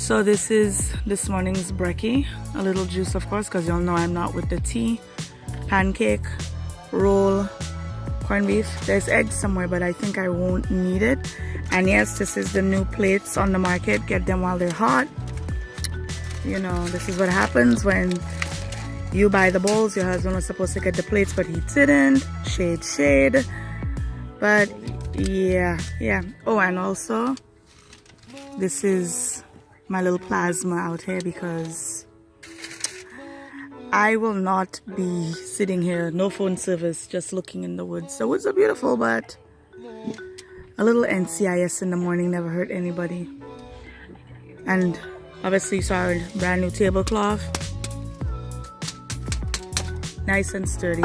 So this is this morning's brekkie. A little juice, of course, because y'all know I'm not with the tea. Pancake, roll, corned beef. There's eggs somewhere, but I think I won't need it. And yes, this is the new plates on the market. Get them while they're hot. You know, this is what happens when you buy the bowls. Your husband was supposed to get the plates, but he didn't. Shade, shade. But yeah. Oh, and also, this is my little plasma out here because I will not be sitting here, no phone service, just looking in the woods. The woods are beautiful, but a little NCIS in the morning never hurt anybody. And obviously you saw our brand new tablecloth. Nice and sturdy.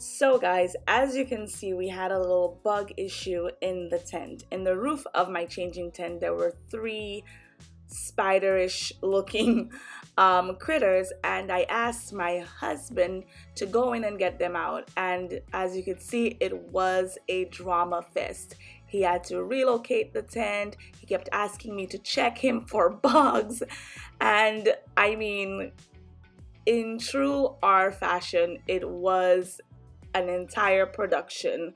So guys, as you can see, we had a little bug issue in the tent. In the roof of my changing tent, there were 3 spiderish looking critters, and I asked my husband to go in and get them out. And as you can see, it was a drama fest. He had to relocate the tent. He kept asking me to check him for bugs. And I mean, in true R fashion, it was an entire production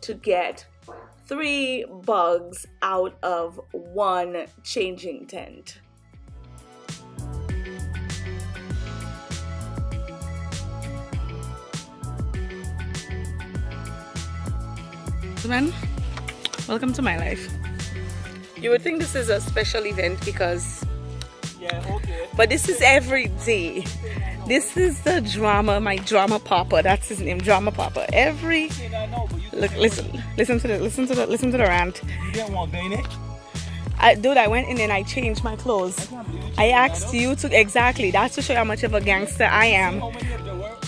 to get 3 bugs out of 1 changing tent. Man, welcome to my life. You would think this is a special event because but this is every day. This is the drama, my drama papa. That's his name, Drama Papa. Look, listen to the rant. You didn't want to be in it? Dude, I went in and I changed my clothes. I asked you to, exactly, that's to show you how much of a gangster I am. How many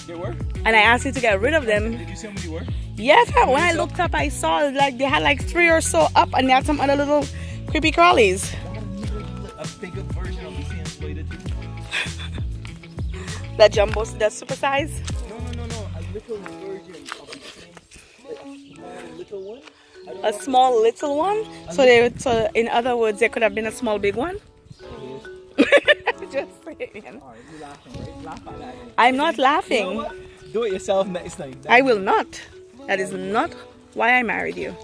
there were? And I asked you to get rid of them. Did you see how many were? Yes, when I looked up, I saw like they had like 3 or so up, and they had some other little creepy crawlies. A bigger version of the same spider too. That jumbo, that super size? No. A little version of the same small little one. A small little one? So in other words, there could have been a small big one? Just saying. Alright, you're laughing, right? Laugh at that. I'm not laughing. You know what? Do it yourself next time. I will not. That is not why I married you.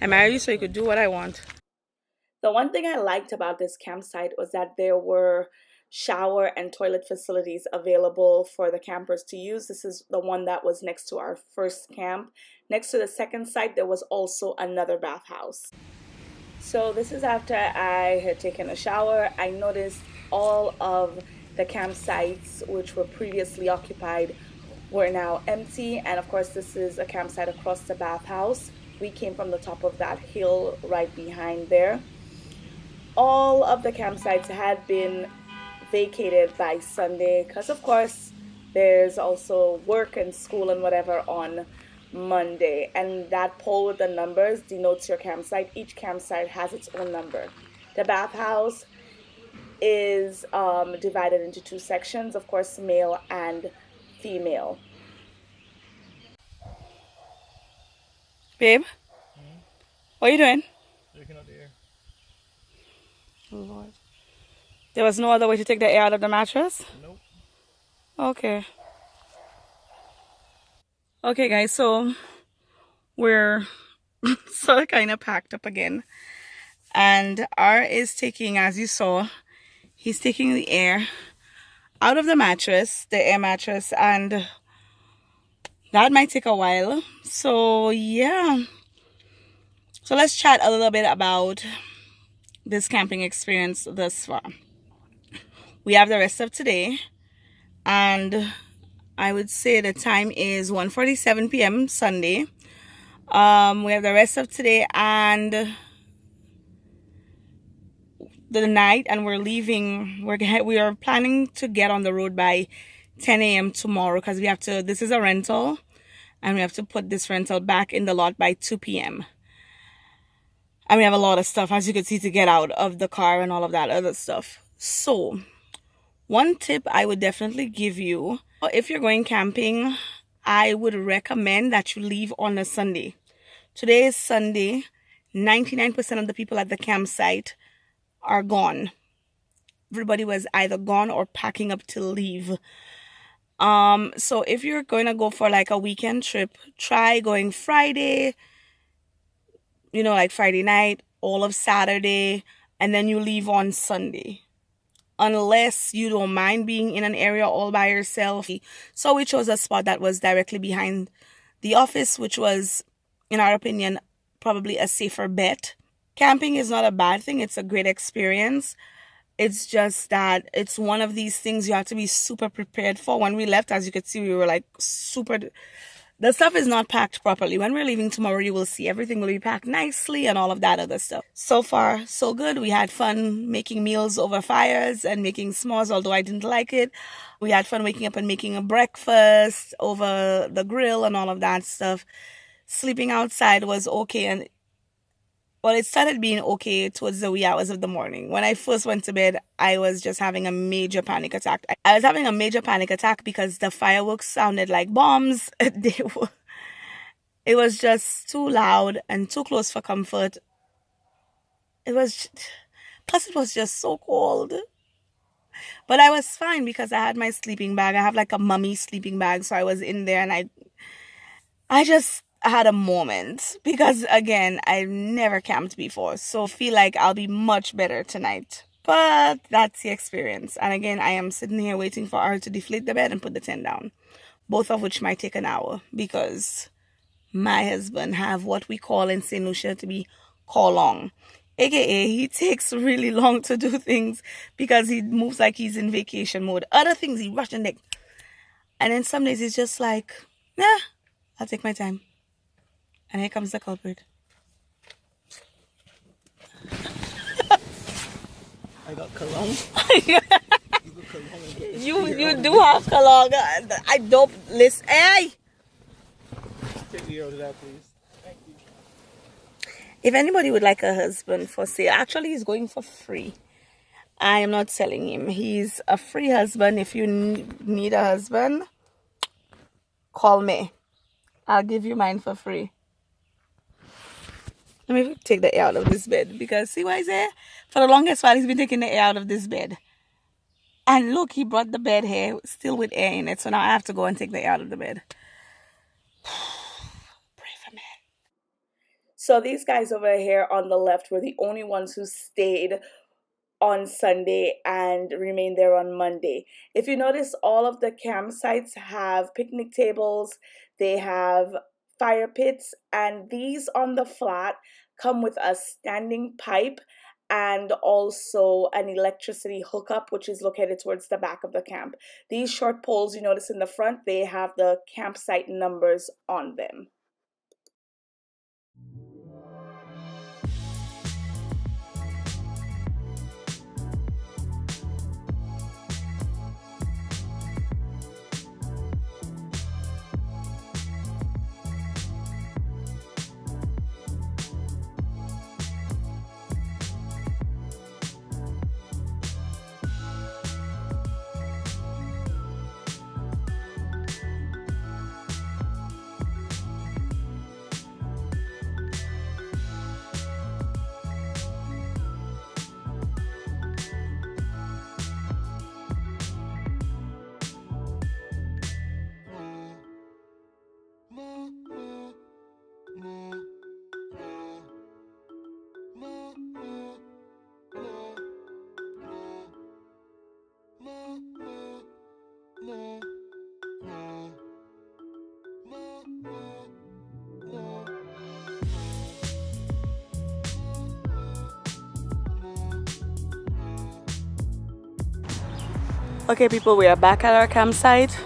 I married you so you could do what I want. The one thing I liked about this campsite was that there were shower and toilet facilities available for the campers to use. This is the one that was next to our first camp. Next to the second site, there was also another bathhouse. So this is after I had taken a shower. I noticed all of the campsites which were previously occupied were now empty. And of course, this is a campsite across the bathhouse. We came from the top of that hill right behind there. All of the campsites had been vacated by Sunday because of course there's also work and school and whatever on Monday, and that pole with the numbers denotes your campsite. Each campsite has its own number. The bathhouse is divided into 2 sections, of course, male and female. Babe, what are you doing? Looking up there. Oh Lord. There was no other way to take the air out of the mattress? Nope. Okay. Okay guys, so we're sort of kind of packed up again. And R is taking, as you saw, he's taking the air out of the mattress, the air mattress, and that might take a while. So yeah. So let's chat a little bit about this camping experience thus far. We have the rest of today, and I would say the time is 1:47 p.m. Sunday. We have the rest of today and the night, and we're leaving. We are planning to get on the road by 10 a.m. tomorrow because we have to. This is a rental, and we have to put this rental back in the lot by 2 p.m. And we have a lot of stuff, as you can see, to get out of the car and all of that other stuff. So one tip I would definitely give you, if you're going camping, I would recommend that you leave on a Sunday. Today is Sunday. 99% of the people at the campsite are gone. Everybody was either gone or packing up to leave. So if you're going to go for like a weekend trip, try going Friday, like Friday night, all of Saturday, and then you leave on Sunday. Unless you don't mind being in an area all by yourself. So we chose a spot that was directly behind the office, which was, in our opinion, probably a safer bet. Camping is not a bad thing. It's a great experience. It's just that it's one of these things you have to be super prepared for. When we left, as you could see, we were like super... The stuff is not packed properly. When we're leaving tomorrow, you will see everything will be packed nicely and all of that other stuff. So far, so good. We had fun making meals over fires and making s'mores, although I didn't like it. We had fun waking up and making a breakfast over the grill and all of that stuff. Sleeping outside was okay, and well, it started being okay towards the wee hours of the morning. When I first went to bed, I was just having a major panic attack. I was having a major panic attack because the fireworks sounded like bombs. It was just too loud and too close for comfort. Plus it was just so cold. But I was fine because I had my sleeping bag. I have like a mummy sleeping bag, so I was in there and I just had a moment because again, I've never camped before, so I feel like I'll be much better tonight. But that's the experience. And again, I am sitting here waiting for her to deflate the bed and put the tent down, both of which might take an hour because my husband have what we call in St. Lucia to be call long, aka he takes really long to do things because he moves like he's in vacation mode. Other things he rush and then some days he's just like, nah, I'll take my time. And here comes the culprit. I got cologne. You do have cologne. I don't listen. Hey! Take me out of that, please. Thank you. If anybody would like a husband for sale, actually he's going for free. I am not selling him. He's a free husband. If you need a husband, call me. I'll give you mine for free. Let me take the air out of this bed because see why he's there? For the longest while, he's been taking the air out of this bed. And look, he brought the bed here still with air in it. So now I have to go and take the air out of the bed. Pray for me. So these guys over here on the left were the only ones who stayed on Sunday and remained there on Monday. If you notice, all of the campsites have picnic tables. They have fire pits, and these on the flat come with a standing pipe and also an electricity hookup, which is located towards the back of the camp. These short poles you notice in the front, they have the campsite numbers on them. Okay people, we are back at our campsite.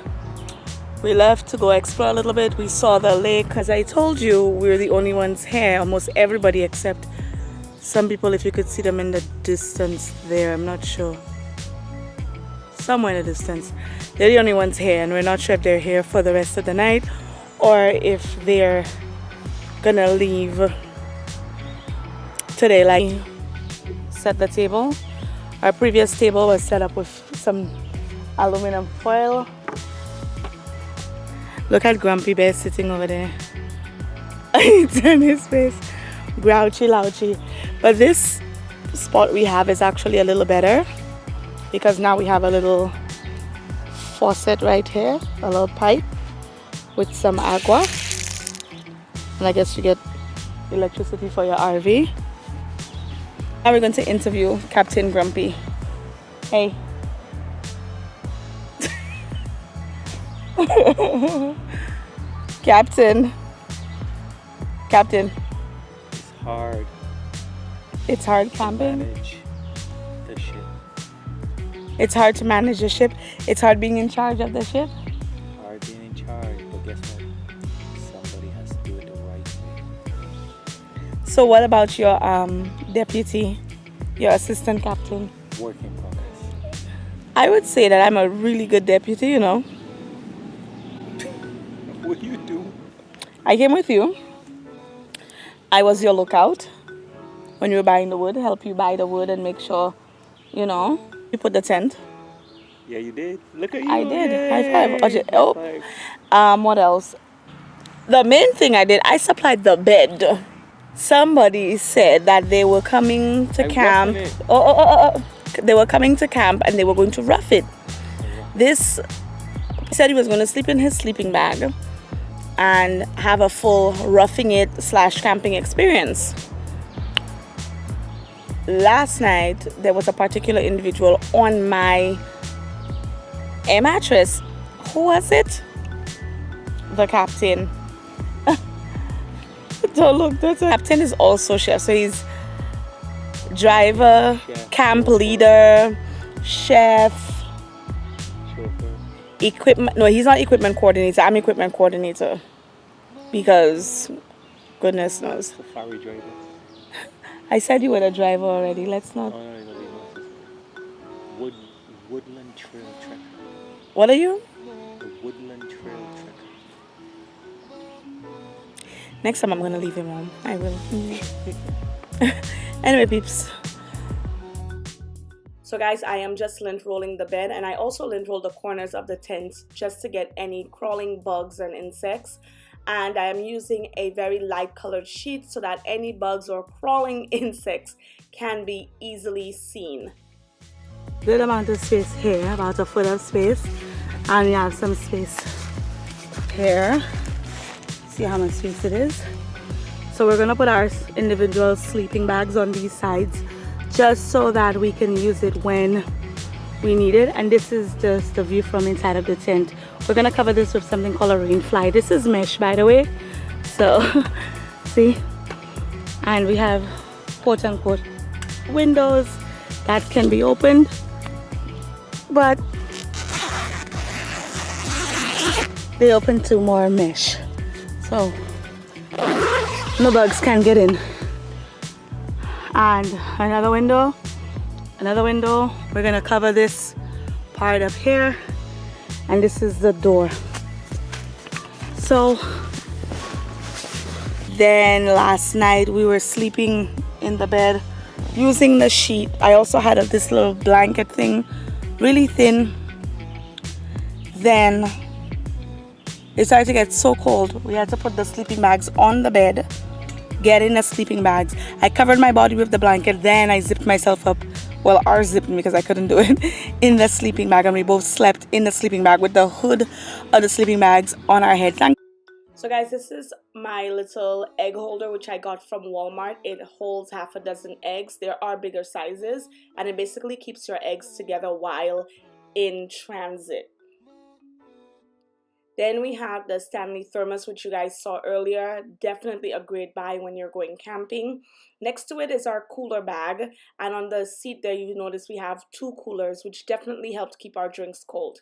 We left to go explore a little bit. We saw the lake. As I told you, we're the only ones here, almost everybody except some people, if you could see them in the distance there, I'm not sure. Somewhere in the distance. They're the only ones here, and we're not sure if they're here for the rest of the night or if they're gonna leave today. Like, set the table. Our previous table was set up with some aluminum foil. Look at Grumpy Bear sitting over there. Turn his face. Grouchy louchy. But this spot we have is actually a little better because now we have a little faucet right here, a little pipe with some agua, and I guess you get electricity for your RV. Now we're going to interview Captain Grumpy. Hey. Captain. It's hard. It's hard camping. Manage the ship. It's hard to manage the ship. It's hard being in charge of the ship. Hard being in charge, but guess what? Somebody has to do it the right way. So what about your deputy, your assistant captain? Work in progress. I would say that I'm a really good deputy, you know. What do you do? I came with you. I was your lookout when you were buying the wood, help you buy the wood and make sure, you know, you put the tent. Yeah, you did. Look at you. I did. Yay. High five. High Oh. five. What else? The main thing I did, I supplied the bed. Somebody said that they were coming to I'm camp. roughing it. Oh. They were coming to camp and they were going to rough it. This said he was going to sleep in his sleeping bag and have a full roughing it / camping experience. Last night, there was a particular individual on my air mattress. Who was it? The captain. Don't look, that's a captain is also chef. So he's driver, Chef, camp chauffeur. leader, chef, Chauffeur. equipment. No, he's not equipment coordinator. I'm equipment coordinator. Because, goodness knows. Safari driver. I said you were the driver already. Let's not. Oh, no. Woodland Trail Trekker. What are you? The Woodland Trail Trekker. Next time I'm gonna leave him home. I will. Anyway, peeps. So guys, I am just lint rolling the bed, and I also lint roll the corners of the tent just to get any crawling bugs and insects. And I am using a very light colored sheet so that any bugs or crawling insects can be easily seen. Good amount of space here, about a foot of space, and we have some space here. See how much space it is. So we're gonna put our individual sleeping bags on these sides just so that we can use it when we need it. And this is just the view from inside of the tent. We're gonna cover this with something called a rain fly. This is mesh, by the way. So see, and we have quote unquote windows that can be opened, but they open to more mesh, so no bugs can get in. And another window. We're gonna cover this part up here, and this is the door. So then last night we were sleeping in the bed using the sheet. I also had this little blanket thing, really thin. Then it started to get so cold, we had to put the sleeping bags on the bed, get in the sleeping bags. I covered my body with the blanket, then I zipped myself up. Well, R zipped me because I couldn't do it in the sleeping bag, and we both slept in the sleeping bag with the hood of the sleeping bags on our head. So guys, this is my little egg holder which I got from Walmart. It holds half a dozen eggs. There are bigger sizes, and it basically keeps your eggs together while in transit. Then we have the Stanley thermos, which you guys saw earlier. Definitely a great buy when you're going camping. Next to it is our cooler bag, and on the seat there you notice we have 2 coolers, which definitely helped keep our drinks cold.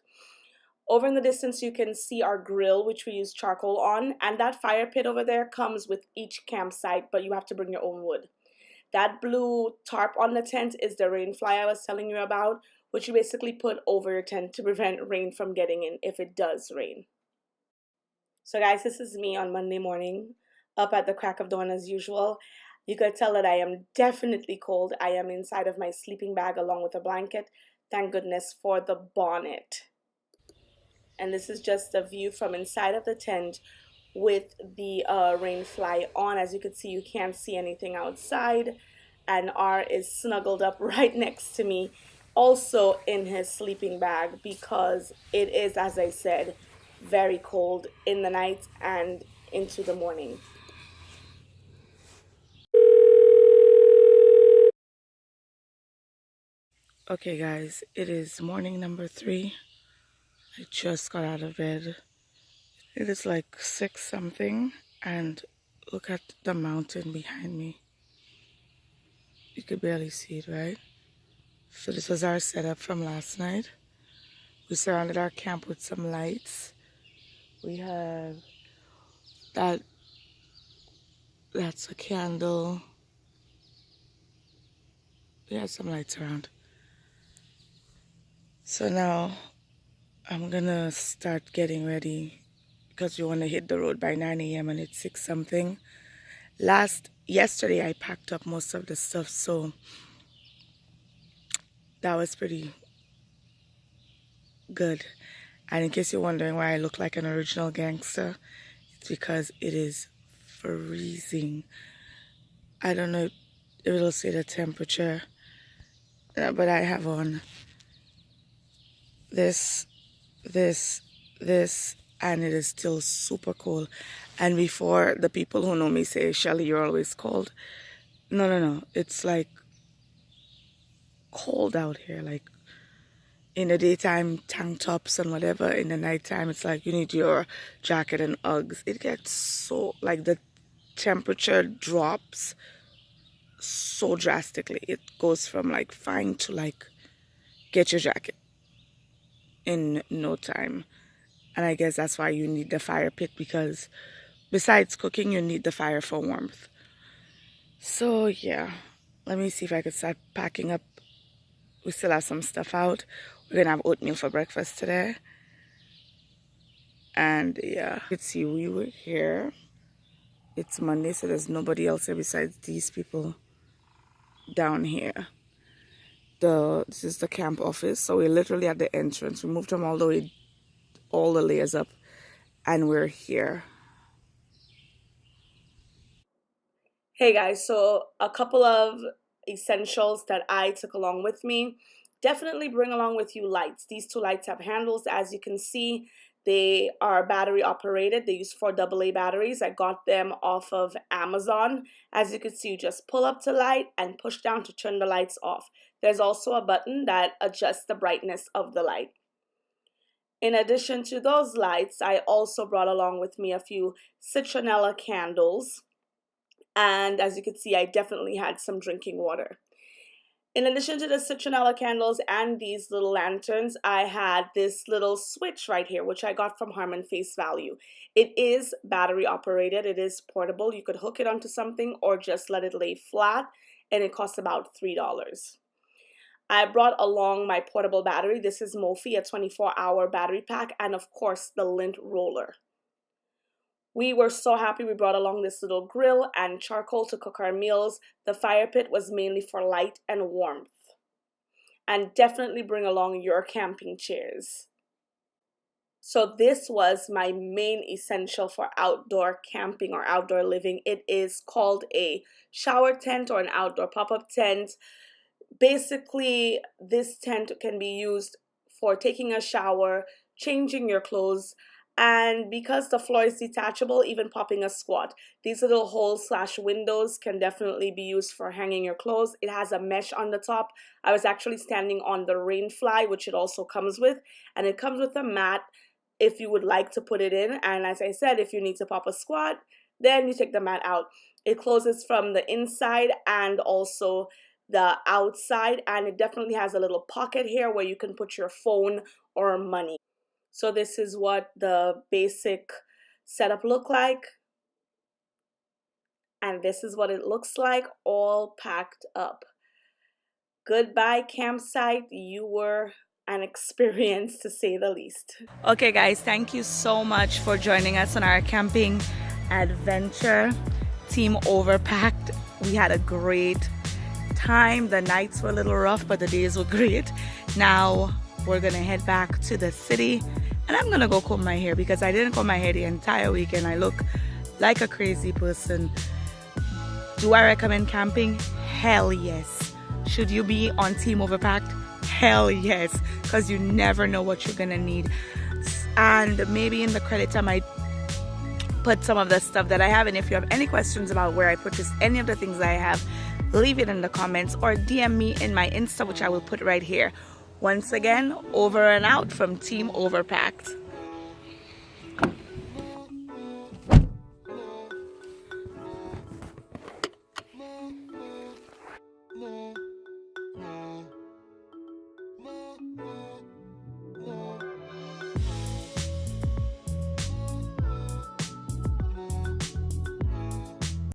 Over in the distance you can see our grill, which we use charcoal on, and that fire pit over there comes with each campsite, but you have to bring your own wood. That blue tarp on the tent is the rain fly I was telling you about, which you basically put over your tent to prevent rain from getting in if it does rain. So guys, this is me on Monday morning, up at the crack of dawn as usual. You could tell that I am definitely cold. I am inside of my sleeping bag along with a blanket. Thank goodness for the bonnet. And this is just a view from inside of the tent with the rain fly on. As you can see, you can't see anything outside. and R is snuggled up right next to me, also in his sleeping bag, because it is, as I said, very cold in the night and into the morning. Okay, guys, it is morning number 3. I just got out of bed. It is like 6 something, and look at the mountain behind me. You could barely see it, right? So this was our setup from last night. We surrounded our camp with some lights. We have that's a candle. We have some lights around. So now I'm gonna start getting ready because we want to hit the road by 9 a.m. and it's 6 something. Yesterday I packed up most of the stuff, so that was pretty good. And in case you're wondering why I look like an original gangster, it's because it is freezing. I don't know if it'll say the temperature, but I have on this, and it is still super cold. And before, the people who know me say, Shelly, you're always cold. No. It's like cold out here. Like in the daytime, tank tops and whatever. In the nighttime, it's like you need your jacket and Uggs. It gets so, like the temperature drops so drastically. It goes from like fine to like get your jacket in no time. And I guess that's why you need the fire pit, because besides cooking, you need the fire for warmth. So yeah, let me see if I could start packing up. We still have some stuff out. We're gonna have oatmeal for breakfast today. And yeah, you could see we were here. It's Monday, so there's nobody else here besides these people down here. This is the camp office, so we're literally at the entrance. We moved them all the layers up, and we're here. Hey guys, so a couple of essentials that I took along with me. Definitely bring along with you lights. These 2 lights have handles. As you can see, they are battery operated. They use 4 AA batteries. I got them off of Amazon. As you can see, you just pull up to light and push down to turn the lights off. There's also a button that adjusts the brightness of the light. In addition to those lights, I also brought along with me a few citronella candles. And as you can see, I definitely had some drinking water. In addition to the citronella candles and these little lanterns, I had this little switch right here, which I got from Harmon Face Value. It is battery operated. It is portable. You could hook it onto something or just let it lay flat, and it costs about $3. I brought along my portable battery. This is Mophie, a 24-hour battery pack, and of course the lint roller. We were so happy we brought along this little grill and charcoal to cook our meals. The fire pit was mainly for light and warmth. And definitely bring along your camping chairs. So this was my main essential for outdoor camping or outdoor living. It is called a shower tent or an outdoor pop-up tent. Basically, this tent can be used for taking a shower, changing your clothes, and because the floor is detachable, even popping a squat. These little holes/windows can definitely be used for hanging your clothes. It has a mesh on the top. I was actually standing on the Rainfly, which it also comes with, and it comes with a mat if you would like to put it in. And as I said, if you need to pop a squat, then you take the mat out. It closes from the inside and also the outside, and it definitely has a little pocket here where you can put your phone or money. So this is what the basic setup look like. And this is what it looks like all packed up. Goodbye campsite. You were an experience to say the least. Okay guys, thank you so much for joining us on our camping adventure. Team Overpacked. We had a great time. The nights were a little rough, but the days were great. Now we're gonna head back to the city, and I'm gonna go comb my hair because I didn't comb my hair the entire weekend. I look like a crazy person. Do I recommend camping? Hell yes. Should you be on Team Overpacked? Hell yes, because you never know what you're gonna need. And maybe in the credits I might put some of the stuff that I have. And if you have any questions about where I purchased any of the things I have, leave it in the comments or DM me in my Insta, which I will put right here. Once again, over and out from Team Overpacked.